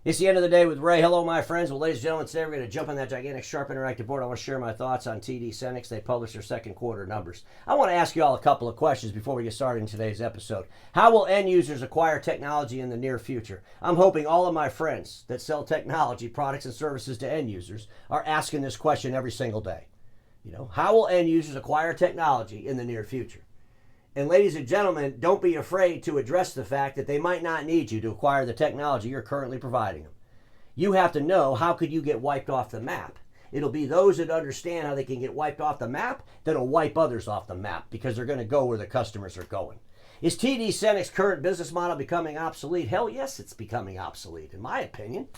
It's the end of the day with Ray. Hello, my friends. Well, ladies and gentlemen, today we're going to jump on that gigantic, sharp, interactive board. I want to share my thoughts on TD SYNNEX. They published their second quarter numbers. I want to ask you all a couple of questions before we get started in today's episode. How will end users acquire technology in the near future? I'm hoping all of my friends that sell technology, products, and services to end users are asking this question every single day. How will end users acquire technology in the near future? And ladies and gentlemen, don't be afraid to address the fact that they might not need you to acquire the technology you're currently providing them. You have to know, how could you get wiped off the map? It'll be those that understand how they can get wiped off the map that'll wipe others off the map, because they're going to go where the customers are going. Is TD SYNNEX's current business model becoming obsolete? Hell yes, it's becoming obsolete, in my opinion.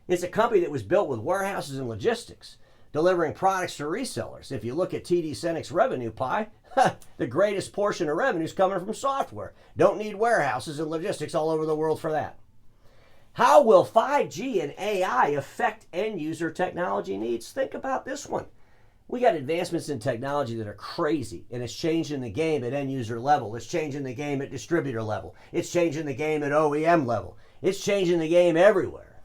It's a company that was built with warehouses and logistics, delivering products to resellers. If you look at TD SYNNEX's revenue pie, the greatest portion of revenue is coming from software. Don't need warehouses and logistics all over the world for that. How will 5G and AI affect end user technology needs? Think about this one. We got advancements in technology that are crazy, and it's changing the game at end user level. It's changing the game at distributor level. It's changing the game at OEM level. It's changing the game everywhere.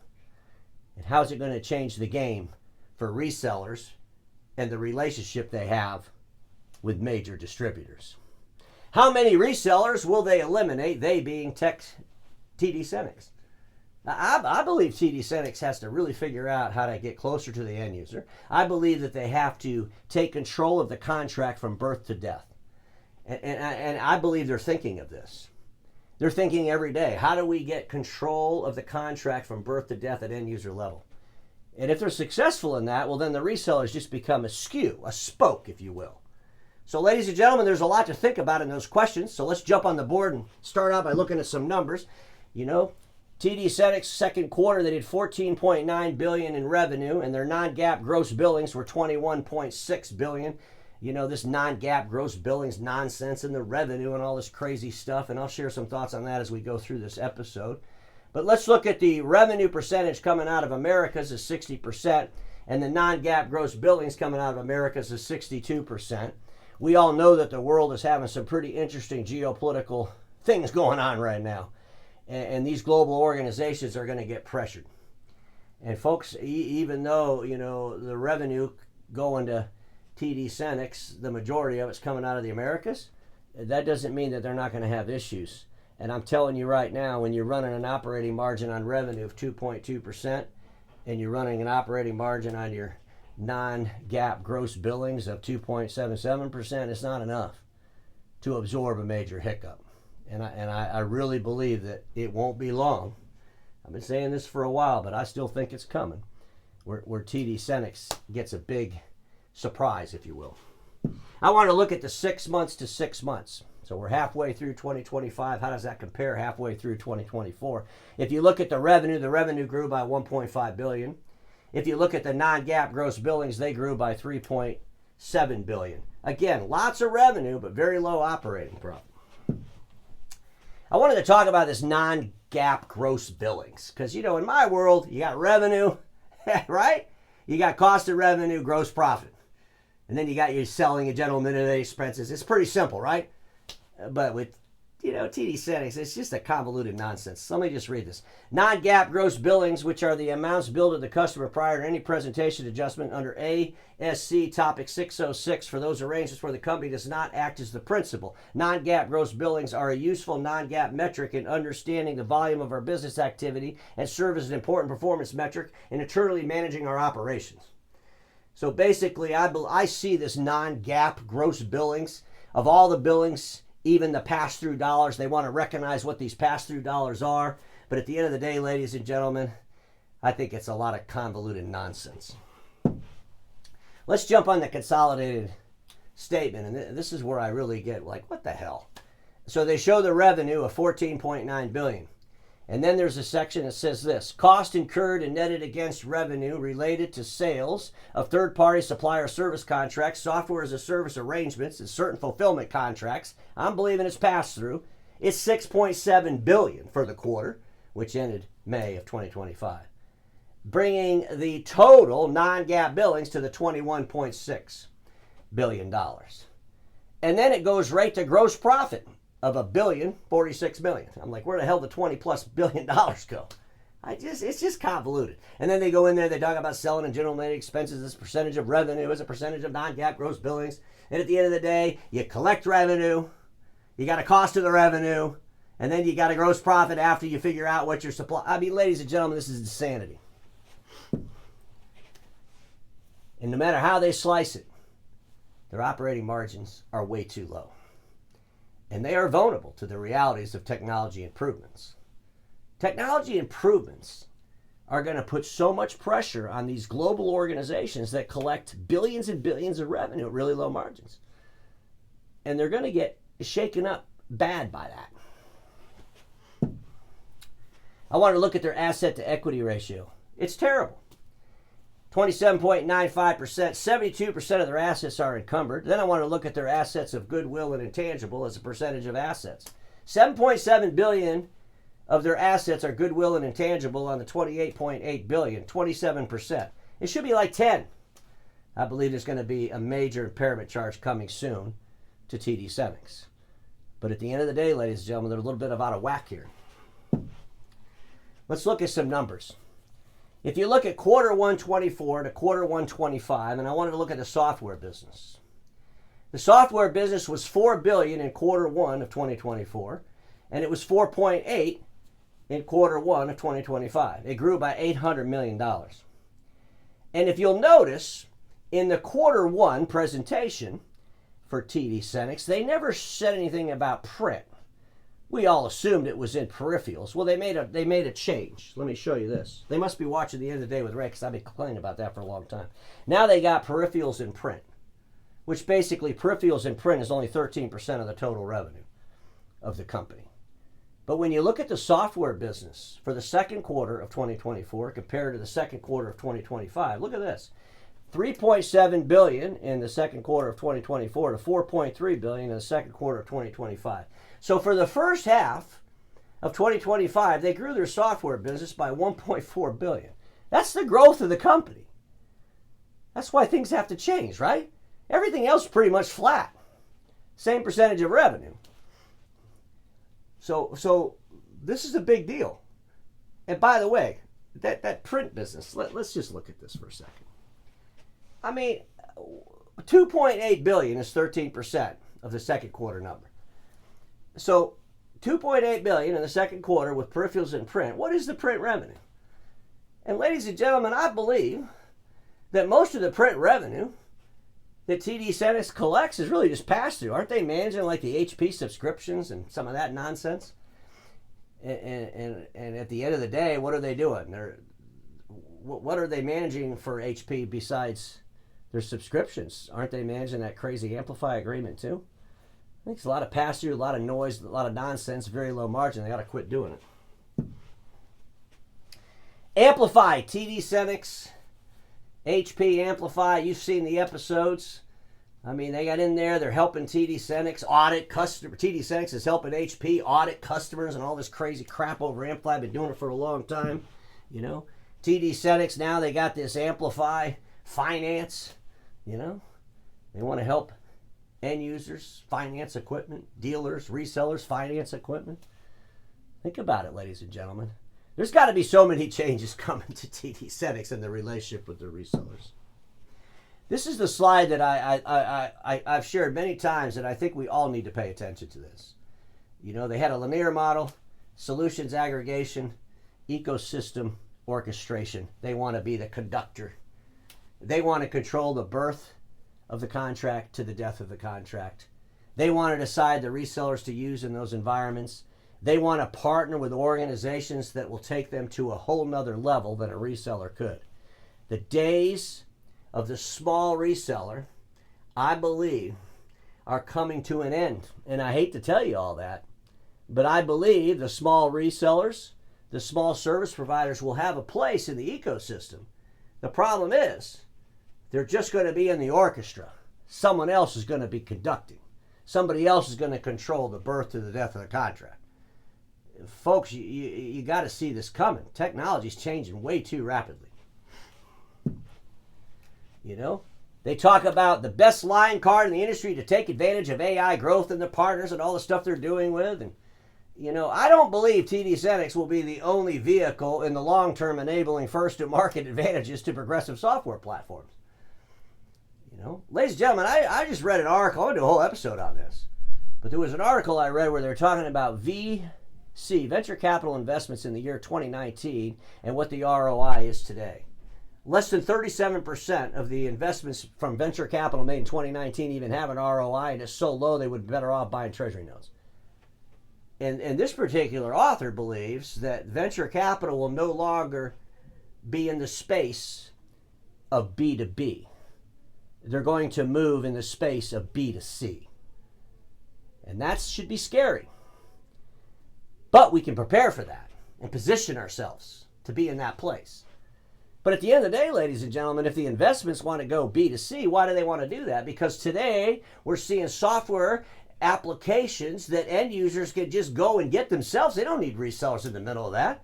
And how's it going to change the game for resellers and the relationship they have with major distributors? How many resellers will they eliminate, they being TD SYNNEX? I believe TD SYNNEX has to really figure out how to get closer to the end user. I believe that they have to take control of the contract from birth to death. And I believe they're thinking of this. They're thinking every day, how do we get control of the contract from birth to death at end user level? And if they're successful in that, well, then the resellers just become a skew, a spoke, if you will. So ladies and gentlemen, there's a lot to think about in those questions. So let's jump on the board and start out by looking at some numbers. TD SYNNEX second quarter, they did $14.9 billion in revenue, and their non-GAAP gross billings were $21.6 billion. This non-GAAP gross billings nonsense and the revenue and all this crazy stuff, and I'll share some thoughts on that as we go through this episode. But let's look at the revenue percentage coming out of Americas is 60%, and the non-GAAP gross billings coming out of Americas is 62%. We all know that the world is having some pretty interesting geopolitical things going on right now. And these global organizations are going to get pressured. And folks, even though, the revenue going to TD SYNNEX, the majority of it's coming out of the Americas, that doesn't mean that they're not going to have issues. And I'm telling you right now, when you're running an operating margin on revenue of 2.2%, and you're running an operating margin on your non-GAAP gross billings of 2.77%, it's not enough to absorb a major hiccup. And I really believe that it won't be long. I've been saying this for a while, but I still think it's coming, where TD SYNNEX gets a big surprise, if you will. I want to look at the 6 months to 6 months. So we're halfway through 2025. How does that compare halfway through 2024? If you look at the revenue grew by $1.5 billion. If you look at the non-GAAP gross billings, they grew by $3.7 billion. Again, lots of revenue, but very low operating profit. I wanted to talk about this non-GAAP gross billings because, in my world, you got revenue, right? You got cost of revenue, gross profit. And then you got your selling and general administrative expenses. It's pretty simple, right? But with, TD SYNNEX, it's just a convoluted nonsense. So let me just read this. Non-GAAP gross billings, which are the amounts billed to the customer prior to any presentation adjustment under ASC Topic 606 for those arrangements where the company does not act as the principal. Non-GAAP gross billings are a useful non-GAAP metric in understanding the volume of our business activity and serve as an important performance metric in internally managing our operations. So basically, I see this non-GAAP gross billings of all the billings, even the pass-through dollars. They want to recognize what these pass-through dollars are. But at the end of the day, ladies and gentlemen, I think it's a lot of convoluted nonsense. Let's jump on the consolidated statement. And this is where I really get like, what the hell? So they show the revenue of $14.9 billion. And then there's a section that says this: cost incurred and netted against revenue related to sales of third-party supplier service contracts, software as a service arrangements, and certain fulfillment contracts. I'm believing it's pass-through. It's $6.7 billion for the quarter, which ended May of 2025, bringing the total non-GAAP billings to the $21.6 billion. And then it goes right to gross profit of $1,046 million. I'm like, where the hell did $20+ billion go? It's just convoluted. And then they go in there, they talk about selling and general management expenses as a percentage of revenue, as a percentage of non-GAAP gross billings. And at the end of the day, you collect revenue, you got a cost of the revenue, and then you got a gross profit after you figure out what your supply. I mean, ladies and gentlemen, this is insanity. And no matter how they slice it, their operating margins are way too low. And they are vulnerable to the realities of technology improvements. Technology improvements are going to put so much pressure on these global organizations that collect billions and billions of revenue at really low margins. And they're going to get shaken up bad by that. I want to look at their asset to equity ratio. It's terrible. 27.95%, 72% of their assets are encumbered. Then I want to look at their assets of goodwill and intangible as a percentage of assets. $7.7 billion of their assets are goodwill and intangible on the $28.8 billion, 27%. It should be like 10. I believe there's going to be a major impairment charge coming soon to TD SYNNEX. But at the end of the day, ladies and gentlemen, they're a little bit out of whack here. Let's look at some numbers. If you look at quarter 124 to quarter 125, and I wanted to look at the software business. The software business was $4 billion in quarter 1 of 2024, and it was $4.8 in quarter 1 of 2025. It grew by $800 million. And if you'll notice, in the quarter 1 presentation for TD SYNNEX, they never said anything about print. We all assumed it was in peripherals. Well, they made a change. Let me show you this. They must be watching the end of the day with Ray, because I've been complaining about that for a long time. Now they got peripherals in print, which basically peripherals in print is only 13% of the total revenue of the company. But when you look at the software business for the second quarter of 2024 compared to the second quarter of 2025, look at this. $3.7 billion in the second quarter of 2024 to $4.3 billion in the second quarter of 2025. So for the first half of 2025, they grew their software business by $1.4 billion. That's the growth of the company. That's why things have to change, right? Everything else is pretty much flat. Same percentage of revenue. So this is a big deal. And by the way, that print business, let's just look at this for a second. I mean, $2.8 billion is 13% of the second quarter number. So $2.8 billion in the second quarter with peripherals and print. What is the print revenue? And ladies and gentlemen, I believe that most of the print revenue that TD SYNNEX collects is really just pass-through. Aren't they managing like the HP subscriptions and some of that nonsense? And at the end of the day, what are they doing? What are they managing for HP besides their subscriptions? Aren't they managing that crazy Amplify agreement too? I think it's a lot of pass-through, a lot of noise, a lot of nonsense, very low margin. They got to quit doing it. Amplify, TD SYNNEX, HP Amplify. You've seen the episodes. I mean, they got in there. They're helping TD SYNNEX audit customer. TD SYNNEX is helping HP audit customers and all this crazy crap over Amplify. Been doing it for a long time, you know. TD SYNNEX now they got this Amplify finance, you know. They want to help end users finance equipment, dealers, resellers finance equipment. Think about it, ladies and gentlemen. There's got to be so many changes coming to TD SYNNEX and the relationship with their resellers. This is the slide that I've shared many times, and I think we all need to pay attention to this. You know, they had a linear model, solutions aggregation, ecosystem orchestration. They want to be the conductor. They want to control the birth of the contract to the death of the contract. They want to decide the resellers to use in those environments. They want to partner with organizations that will take them to a whole nother level than a reseller could. The days of the small reseller, I believe, are coming to an end. And I hate to tell you all that, but I believe the small resellers, the small service providers will have a place in the ecosystem. The problem is, they're just going to be in the orchestra. Someone else is going to be conducting. Somebody else is going to control the birth to the death of the contract. Folks, you got to see this coming. Technology's changing way too rapidly. You know, they talk about the best line card in the industry to take advantage of AI growth and the partners and all the stuff they're doing with. And, You know, I don't believe TD SYNNEX will be the only vehicle in the long term enabling first-to-market advantages to progressive software platforms. You know, ladies and gentlemen, I just read an article. I want to do a whole episode on this. But there was an article I read where they're talking about VC, venture capital investments in the year 2019, and what the ROI is today. Less than 37% of the investments from venture capital made in 2019 even have an ROI, and it's so low they would be better off buying treasury notes. And this particular author believes that venture capital will no longer be in the space of B2B. They're going to move in the space of B2C. And that should be scary. But we can prepare for that and position ourselves to be in that place. But at the end of the day, ladies and gentlemen, if the investments want to go B2C, why do they want to do that? Because today we're seeing software applications that end users can just go and get themselves. They don't need resellers in the middle of that.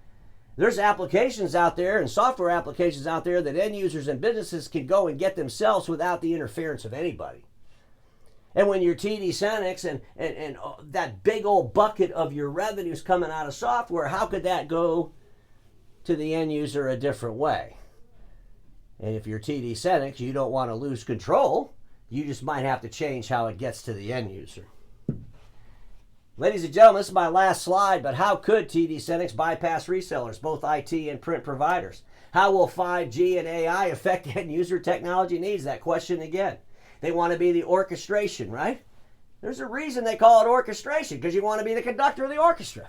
There's applications out there and software applications out there that end users and businesses can go and get themselves without the interference of anybody. And when your TD SYNNEX and that big old bucket of your revenues coming out of software, how could that go to the end user a different way? And if you're TD SYNNEX, you don't want to lose control. You just might have to change how it gets to the end user. Ladies and gentlemen, this is my last slide, but how could TD SYNNEX bypass resellers, both IT and print providers? How will 5G and AI affect end user technology needs? That question again. They want to be the orchestration, right? There's a reason they call it orchestration, because you want to be the conductor of the orchestra.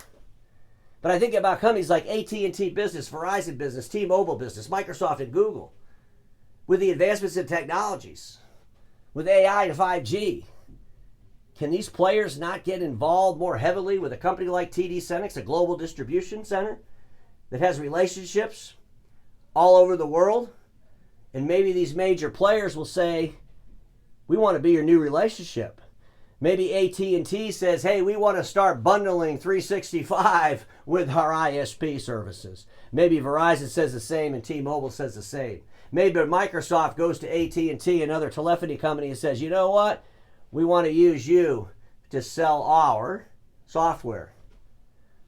But I think about companies like AT&T Business, Verizon Business, T-Mobile Business, Microsoft and Google. With the advancements in technologies, with AI and 5G, can these players not get involved more heavily with a company like TD SYNNEX, a global distribution center that has relationships all over the world? And maybe these major players will say, we want to be your new relationship. Maybe AT&T says, hey, we want to start bundling 365 with our ISP services. Maybe Verizon says the same and T-Mobile says the same. Maybe Microsoft goes to AT&T, another telephony company, and says, you know what? We want to use you to sell our software.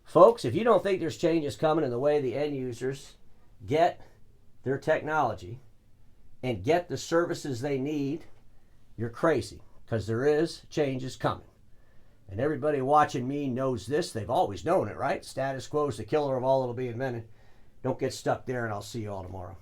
Folks, if you don't think there's changes coming in the way the end users get their technology and get the services they need, you're crazy, because there is changes coming. And everybody watching me knows this. They've always known it, right? Status quo is the killer of all that'll be invented. Don't get stuck there, and I'll see you all tomorrow.